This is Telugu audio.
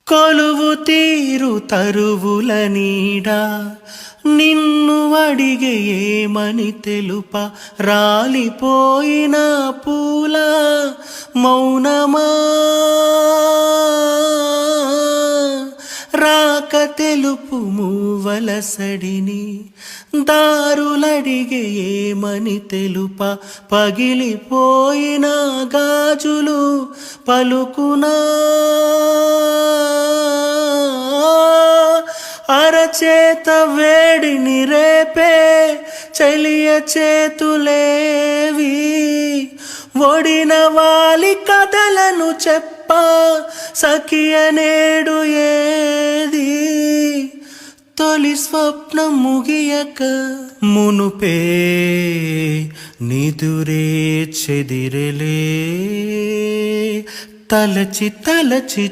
కొలువు తీరు తరువుల నీడ నిన్ను అడిగే ఏమని తెలుప రాలిపోయిన పూల మౌనమా రాక తెలుపు మూవల సడిని దారులడిగే ఏమని తెలుప పగిలిపోయిన గాజులు పలుకునా అరచేత వేడిని రేపే చలియ చేతులేవి ఒడిన వాలి కథలను చెప్ప సఖియ నేడు ఏది తొలి స్వప్నం ముగియక మునుపే నిదురే చెదిరలే తలచి తలచి